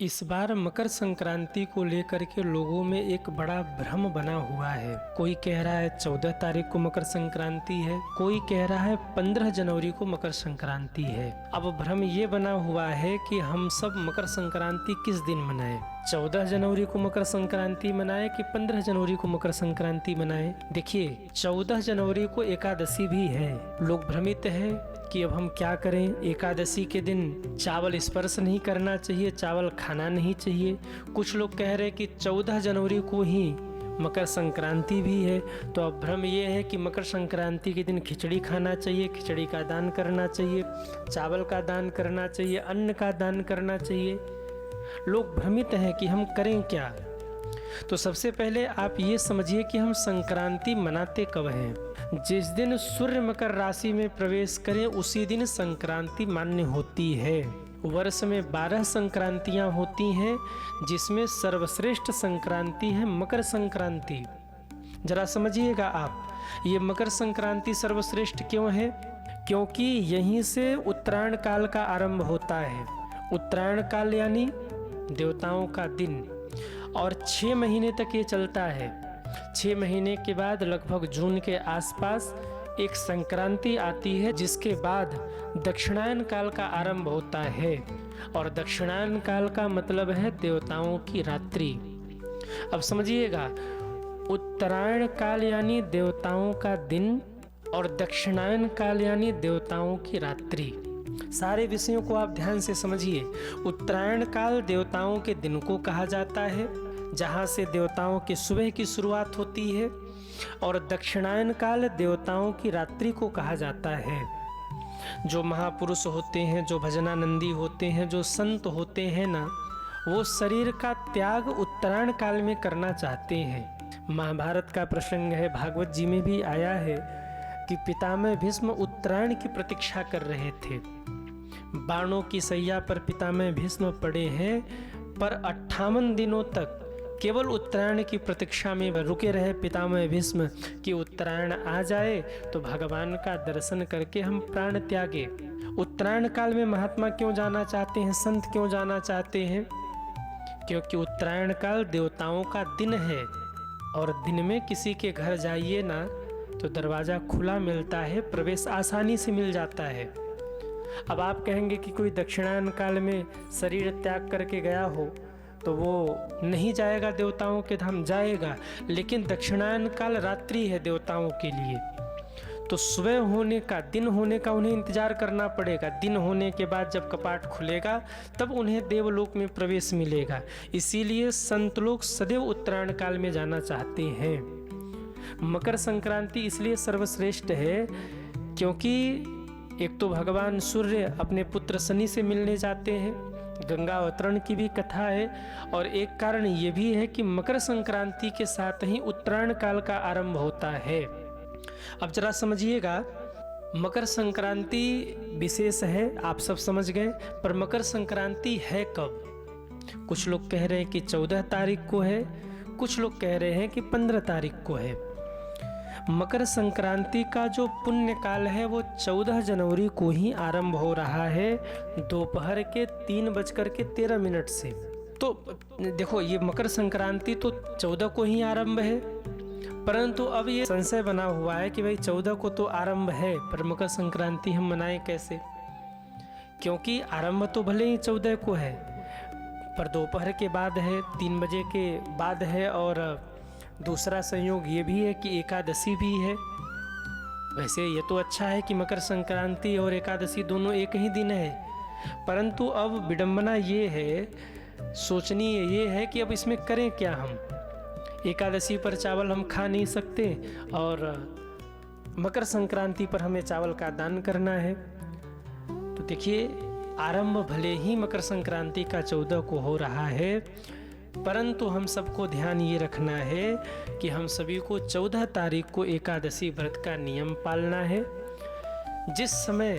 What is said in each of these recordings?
इस बार मकर संक्रांति को लेकर के लोगों में एक बड़ा भ्रम बना हुआ है। कोई कह रहा है 14 तारीख को मकर संक्रांति है, कोई कह रहा है 15 जनवरी को मकर संक्रांति है। अब भ्रम ये बना हुआ है कि हम सब मकर संक्रांति किस दिन मनाएं, 14 जनवरी को मकर संक्रांति मनाएं कि 15 जनवरी को मकर संक्रांति मनाएं। देखिए 14 जनवरी को एकादशी भी है। लोग भ्रमित हैं कि अब हम क्या करें। एकादशी के दिन चावल स्पर्श नहीं करना चाहिए, चावल खाना नहीं चाहिए। कुछ लोग कह रहे हैं कि 14 जनवरी को ही मकर संक्रांति भी है। तो अब भ्रम ये है कि मकर संक्रांति के दिन खिचड़ी खाना चाहिए, खिचड़ी का दान करना चाहिए, चावल का दान करना चाहिए, अन्न का दान करना चाहिए। लोग भ्रमित हैं कि हम करें क्या। तो सबसे पहले आप ये समझिए कि हम संक्रांति मनाते कब हैं। जिस दिन सूर्य मकर राशि में प्रवेश करें उसी दिन संक्रांति मान्य होती है। वर्ष में 12 संक्रांतियां होती हैं, जिसमें सर्वश्रेष्ठ संक्रांति है मकर संक्रांति। जरा समझिएगा आप, ये मकर संक्रांति सर्वश्रेष्ठ क्यों है? क्योंकि यहीं से उत्तरायण काल का आरंभ होता है। उत्तरायण काल यानी देवताओं का दिन, और 6 महीने तक ये चलता है। 6 महीने के बाद लगभग जून के आसपास एक संक्रांति आती है, जिसके बाद दक्षिणायन काल का आरंभ होता है। और दक्षिणायन काल का मतलब है देवताओं की रात्रि। अब समझिएगा, उत्तरायण काल यानी देवताओं का दिन और दक्षिणायन काल यानी देवताओं की रात्रि। सारे विषयों को आप ध्यान से समझिए। उत्तरायण काल देवताओं के दिन को कहा जाता है, जहाँ से देवताओं की सुबह की शुरुआत होती है, और दक्षिणायन काल देवताओं की रात्रि को कहा जाता है। जो महापुरुष होते हैं, जो भजनानंदी होते हैं, जो संत होते हैं ना, वो शरीर का त्याग उत्तरायण काल में करना चाहते हैं। महाभारत का प्रसंग है, भागवत जी में भी आया है कि पितामह भीष्म उत्तरायण की प्रतीक्षा कर रहे थे। बाणों की सैया पर पितामह भीष्म पड़े हैं, पर 58 दिनों तक केवल उत्तरायण की प्रतीक्षा में रुके रहे पितामह भीष्म कि उत्तरायण आ जाए तो भगवान का दर्शन करके हम प्राण त्यागे। उत्तरायण काल में महात्मा क्यों जाना चाहते हैं, संत क्यों जाना चाहते हैं? क्योंकि उत्तरायण काल देवताओं का दिन है, और दिन में किसी के घर जाइए ना तो दरवाज़ा खुला मिलता है, प्रवेश आसानी से मिल जाता है। अब आप कहेंगे कि कोई दक्षिणायन काल में शरीर त्याग करके गया हो तो वो नहीं जाएगा देवताओं के धाम, जाएगा, लेकिन दक्षिणायन काल रात्रि है देवताओं के लिए। तो सुबह होने का, दिन होने का उन्हें इंतजार करना पड़ेगा। दिन होने के बाद जब कपाट खुलेगा तब उन्हें देवलोक में प्रवेश मिलेगा। इसीलिए संत लोग सदैव उत्तरायण काल में जाना चाहते हैं। मकर संक्रांति इसलिए सर्वश्रेष्ठ है क्योंकि एक तो भगवान सूर्य अपने पुत्र शनि से मिलने जाते हैं, गंगा अवतरण की भी कथा है, और एक कारण ये भी है कि मकर संक्रांति के साथ ही उत्तरायण काल का आरंभ होता है। अब जरा समझिएगा, मकर संक्रांति विशेष है, आप सब समझ गए, पर मकर संक्रांति है कब? कुछ लोग कह रहे हैं कि 14 तारीख को है, कुछ लोग कह रहे हैं कि 15 तारीख को है। मकर संक्रांति का जो पुण्य काल है वो 14 जनवरी को ही आरंभ हो रहा है, दोपहर के 3:13 से। तो देखो, ये मकर संक्रांति तो 14 को ही आरंभ है, परंतु अब ये संशय बना हुआ है कि भाई 14 को तो आरंभ है, पर मकर संक्रांति हम मनाएं कैसे? क्योंकि आरंभ तो भले ही 14 को है, पर दोपहर के बाद है, 3 बजे के बाद है, और दूसरा संयोग ये भी है कि एकादशी भी है। वैसे ये तो अच्छा है कि मकर संक्रांति और एकादशी दोनों एक ही दिन है, परंतु अब विडंबना ये है, सोचनीय ये है कि अब इसमें करें क्या हम। एकादशी पर चावल हम खा नहीं सकते, और मकर संक्रांति पर हमें चावल का दान करना है। तो देखिए, आरंभ भले ही मकर संक्रांति का 14 को हो रहा है, परंतु हम सबको ध्यान ये रखना है कि हम सभी को 14 तारीख को एकादशी व्रत का नियम पालना है। जिस समय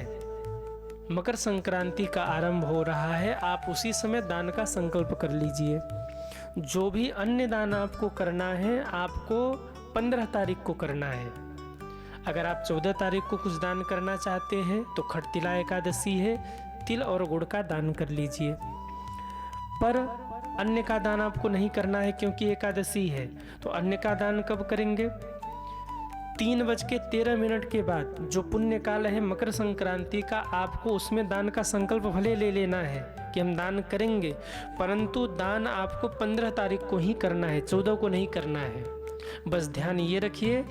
मकर संक्रांति का आरंभ हो रहा है, आप उसी समय दान का संकल्प कर लीजिए। जो भी अन्य दान आपको करना है, आपको 15 तारीख को करना है। अगर आप 14 तारीख को कुछ दान करना चाहते हैं तो खटतिला एकादशी है, तिल और गुड़ का दान कर लीजिए। पर अन्न का दान आपको नहीं करना है क्योंकि एकादशी है। तो अन्न का दान कब करेंगे? 3:13 के बाद जो पुण्य काल है मकर संक्रांति का, आपको उसमें दान का संकल्प भले ले लेना है कि हम दान करेंगे, परंतु दान आपको 15 तारीख को ही करना है, 14 को नहीं करना है। बस ध्यान ये रखिए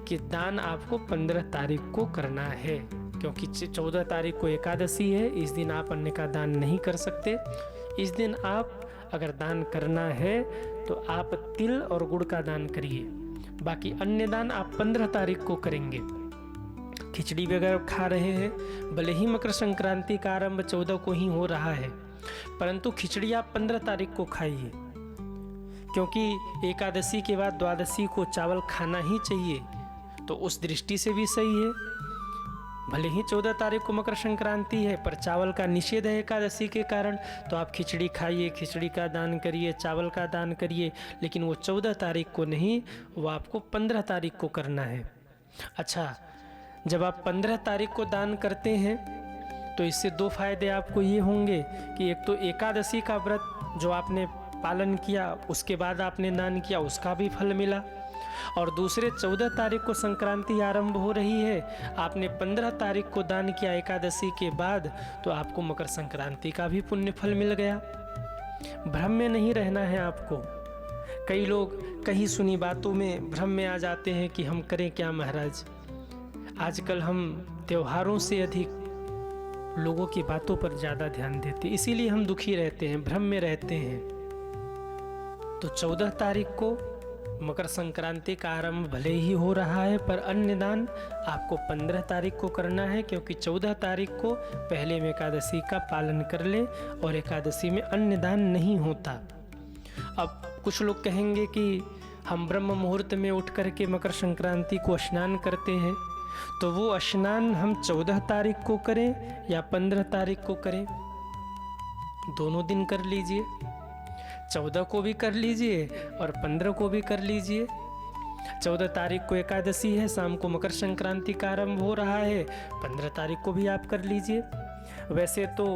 कि दान आपको 15 तारीख को करना है, क्योंकि 14 तारीख को एकादशी है। इस दिन आप अन्न का दान नहीं कर सकते। इस दिन आप अगर दान करना है तो आप तिल और गुड़ का दान करिए, बाकी अन्य दान आप 15 तारीख को करेंगे। खिचड़ी वगैरह खा रहे हैं, भले ही मकर संक्रांति का आरंभ 14 को ही हो रहा है, परंतु खिचड़ी आप 15 तारीख को खाइए, क्योंकि एकादशी के बाद द्वादशी को चावल खाना ही चाहिए। तो उस दृष्टि से भी सही है। भले ही 14 तारीख को मकर संक्रांति है, पर चावल का निषेध है एकादशी के कारण, तो आप खिचड़ी खाइए, खिचड़ी का दान करिए, चावल का दान करिए, लेकिन वो 14 तारीख को नहीं, वो आपको 15 तारीख को करना है। अच्छा, जब आप 15 तारीख को दान करते हैं तो इससे 2 फायदे आपको ये होंगे कि एक तो एकादशी का व्रत जो आपने पालन किया, उसके बाद आपने दान किया, उसका भी फल मिला, और दूसरे 14 तारीख को संक्रांति आरंभ हो रही है, आपने 15 तारीख को दान किया एकादशी के बाद, तो आपको मकर संक्रांति का भी पुण्य फल मिल गया। भ्रम में नहीं रहना है आपको। कई लोग कहीं सुनी बातों में भ्रम में आ जाते हैं कि हम करें क्या महाराज। आजकल हम त्योहारों से अधिक लोगों की बातों पर ज़्यादा ध्यान देते, इसीलिए हम दुखी रहते हैं, भ्रम में रहते हैं। तो 14 तारीख को मकर संक्रांति का आरंभ भले ही हो रहा है, पर अन्न दान आपको 15 तारीख को करना है, क्योंकि 14 तारीख को पहले में एकादशी का पालन कर ले और एकादशी में अन्न दान नहीं होता। अब कुछ लोग कहेंगे कि हम ब्रह्म मुहूर्त में उठ करके मकर संक्रांति को स्नान करते हैं, तो वो स्नान हम 14 तारीख को करें या 15 तारीख को करें? दोनों दिन कर लीजिए, 14 को भी कर लीजिए और 15 को भी कर लीजिए। 14 तारीख को एकादशी है, शाम को मकर संक्रांति का आरंभ हो रहा है, 15 तारीख को भी आप कर लीजिए। वैसे तो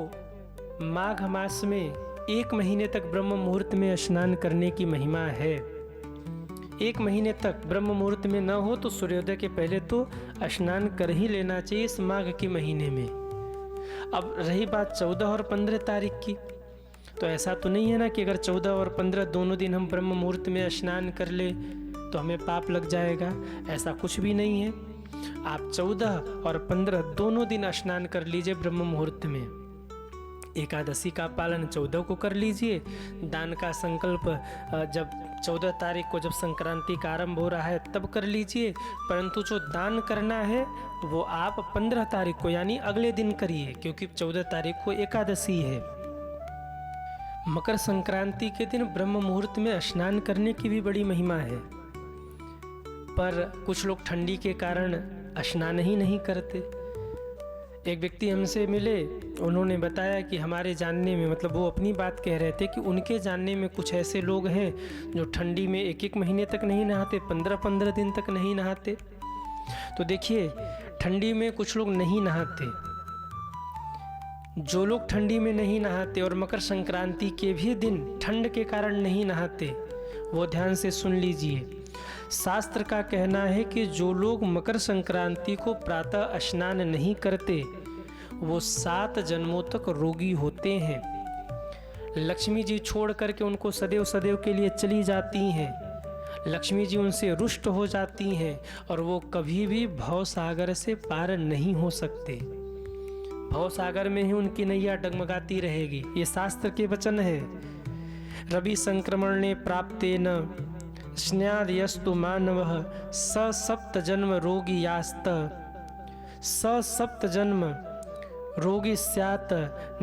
माघ मास में 1 महीने तक ब्रह्म मुहूर्त में स्नान करने की महिमा है। 1 महीने तक ब्रह्म मुहूर्त में न हो तो सूर्योदय के पहले तो स्नान कर ही लेना चाहिए इस माघ के महीने में। अब रही बात 14 और 15 तारीख की, तो ऐसा तो नहीं है ना कि अगर 14 और 15 दोनों दिन हम ब्रह्म मुहूर्त में स्नान कर ले तो हमें पाप लग जाएगा। ऐसा कुछ भी नहीं है। आप 14 और 15 दोनों दिन स्नान कर लीजिए ब्रह्म मुहूर्त में। एकादशी का पालन 14 को कर लीजिए। दान का संकल्प जब 14 तारीख को जब संक्रांति का आरंभ हो रहा है तब कर लीजिए, परंतु जो दान करना है वो आप 15 तारीख को यानी अगले दिन करिए, क्योंकि 14 तारीख को एकादशी है। मकर संक्रांति के दिन ब्रह्म मुहूर्त में स्नान करने की भी बड़ी महिमा है, पर कुछ लोग ठंडी के कारण स्नान ही नहीं करते। एक व्यक्ति हमसे मिले, उन्होंने बताया कि हमारे जानने में, मतलब वो अपनी बात कह रहे थे कि उनके जानने में कुछ ऐसे लोग हैं जो ठंडी में 1-1 महीने तक नहीं नहाते, 15-15 दिन तक नहीं नहाते। तो देखिए, ठंडी में कुछ लोग नहीं नहाते। जो लोग ठंडी में नहीं नहाते और मकर संक्रांति के भी दिन ठंड के कारण नहीं नहाते, वो ध्यान से सुन लीजिए। शास्त्र का कहना है कि जो लोग मकर संक्रांति को प्रातः स्नान नहीं करते वो 7 जन्मों तक रोगी होते हैं। लक्ष्मी जी छोड़ करके उनको सदैव सदैव के लिए चली जाती हैं। लक्ष्मी जी उनसे रुष्ट हो जाती हैं और वो कभी भी भव सागर से पार नहीं हो सकते। भव सागर में ही उनकी नैया डगमगाती रहेगी। ये शास्त्र के वचन है। रवि संक्रमण ने प्राप्तेन स्न्यादयस्तु मानवः स 7 जन्म रोगी यास्त स 7 जन्म रोगी स्यात्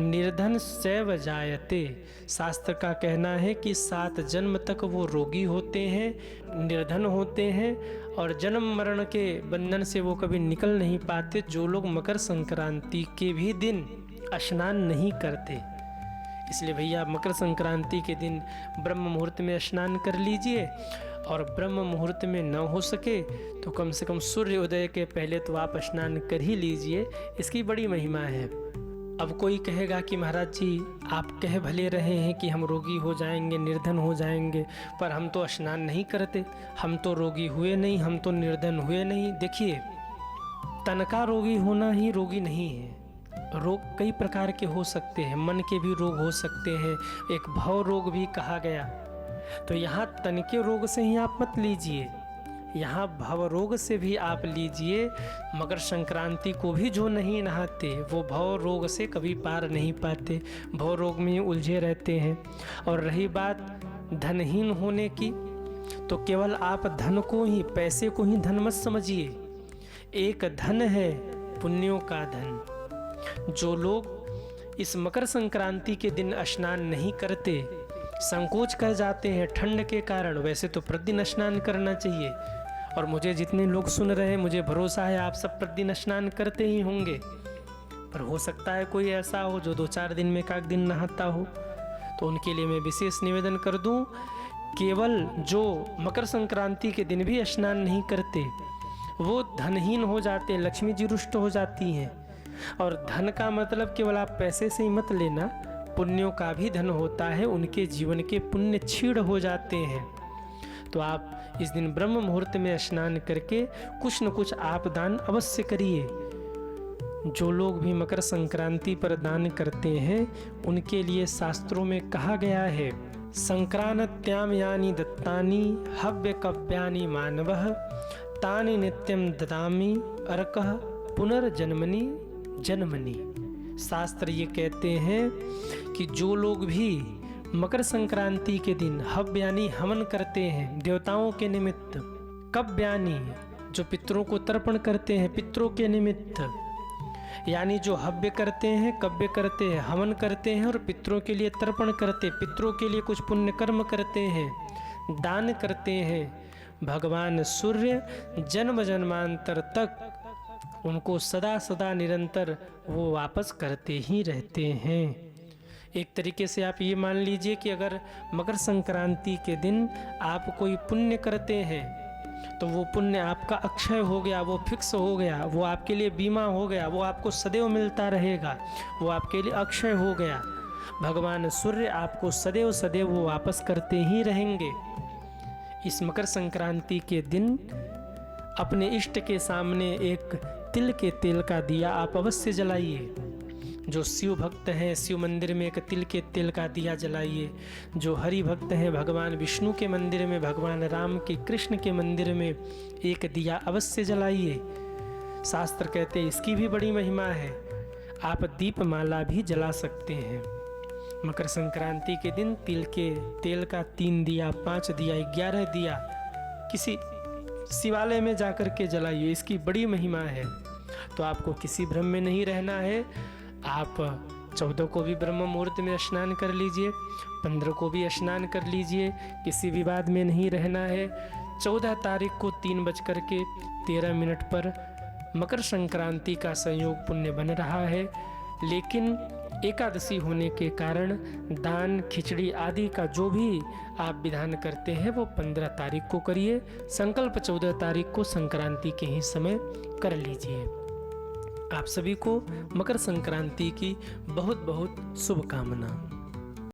निर्धन सैव जायते। शास्त्र का कहना है कि 7 जन्म तक वो रोगी होते हैं, निर्धन होते हैं और जन्म मरण के बंधन से वो कभी निकल नहीं पाते। जो लोग मकर संक्रांति के भी दिन स्नान नहीं करते, इसलिए भैया मकर संक्रांति के दिन ब्रह्म मुहूर्त में स्नान कर लीजिए, और ब्रह्म मुहूर्त में न हो सके तो कम से कम सूर्योदय के पहले तो आप स्नान कर ही लीजिए। इसकी बड़ी महिमा है। अब कोई कहेगा कि महाराज जी आप कह भले रहे हैं कि हम रोगी हो जाएंगे, निर्धन हो जाएंगे, पर हम तो स्नान नहीं करते, हम तो रोगी हुए नहीं, हम तो निर्धन हुए नहीं। देखिए, तन का रोगी होना ही रोगी नहीं है। रोग कई प्रकार के हो सकते हैं, मन के भी रोग हो सकते हैं, एक भव रोग भी कहा गया। तो यहाँ तन के रोग से ही आप मत लीजिए, यहाँ भव रोग से भी आप लीजिए। मकर संक्रांति को भी जो नहीं नहाते वो भव रोग से कभी पार नहीं पाते, भव रोग में उलझे रहते हैं। और रही बात धनहीन होने की, तो केवल आप धन को ही, पैसे को ही धन मत समझिए। एक धन है पुण्यों का धन। जो लोग इस मकर संक्रांति के दिन स्नान नहीं करते, संकोच कर जाते हैं ठंड के कारण, वैसे तो प्रतिदिन स्नान करना चाहिए। और मुझे जितने लोग सुन रहे हैं, मुझे भरोसा है आप सब प्रतिदिन स्नान करते ही होंगे, पर हो सकता है कोई ऐसा हो जो 2-4 दिन में एक दिन नहाता हो, तो उनके लिए मैं विशेष निवेदन कर दूं, केवल जो मकर संक्रांति के दिन भी स्नान नहीं करते वो धनहीन हो जाते हैं, लक्ष्मी जी रुष्ट हो जाती हैं। और धन का मतलब केवल आप पैसे से ही मत लेना, पुण्यों का भी धन होता है, उनके जीवन के पुण्य क्षीण हो जाते हैं। तो आप इस दिन ब्रह्म मुहूर्त में स्नान करके कुछ न कुछ आप दान अवश्य करिए। जो लोग भी मकर संक्रांति पर दान करते हैं उनके लिए शास्त्रों में कहा गया है, संक्रांत्याम यानी दत्तानि हव्य कव्यानि मानवः तानि नित्यम ददामि अर्कः पुनर्जन्मनि जन्मनि। शास्त्र ये कहते हैं कि जो लोग भी मकर संक्रांति के दिन हव्य यानी हवन करते हैं देवताओं के निमित्त, कव्यानि जो पितरों को तर्पण करते हैं पितरों के निमित्त, यानी जो हव्य करते हैं, कव्य करते हैं, हवन करते हैं और पितरों के लिए तर्पण करते, पितरों के लिए कुछ पुण्य कर्म करते हैं, दान करते हैं, भगवान सूर्य जन्म जन्मांतर तक उनको सदा सदा निरंतर वो वापस करते ही रहते हैं। एक तरीके से आप ये मान लीजिए कि अगर मकर संक्रांति के दिन आप कोई पुण्य करते हैं तो वो पुण्य आपका अक्षय हो गया, वो फिक्स हो गया, वो आपके लिए बीमा हो गया, वो आपको सदैव मिलता रहेगा, वो आपके लिए अक्षय हो गया। भगवान सूर्य आपको सदैव सदैव वो वापस करते ही रहेंगे। इस मकर संक्रांति के दिन अपने इष्ट के सामने एक तिल के तेल का दिया आप अवश्य जलाइए। जो शिव भक्त हैं शिव मंदिर में एक तिल के तेल का दिया जलाइए। जो हरि भक्त हैं भगवान विष्णु के मंदिर में, भगवान राम के, कृष्ण के मंदिर में एक दिया अवश्य जलाइए। शास्त्र कहते हैं इसकी भी बड़ी महिमा है। आप दीपमाला भी जला सकते हैं। मकर संक्रांति के दिन तिल के तेल का 3 दिया, 5 दिया, 11 दिया किसी शिवालय में जाकर के जलाइए, इसकी बड़ी महिमा है। तो आपको किसी भ्रम में नहीं रहना है। आप 14 को भी ब्रह्म मुहूर्त में स्नान कर लीजिए, 15 को भी स्नान कर लीजिए, किसी विवाद में नहीं रहना है। 14 तारीख को 3:13 पर मकर संक्रांति का संयोग पुण्य बन रहा है, लेकिन एकादशी होने के कारण दान, खिचड़ी आदि का जो भी आप विधान करते हैं वो 15 तारीख को करिए। संकल्प 14 तारीख को संक्रांति के ही समय कर लीजिए। आप सभी को मकर संक्रांति की बहुत बहुत शुभकामना।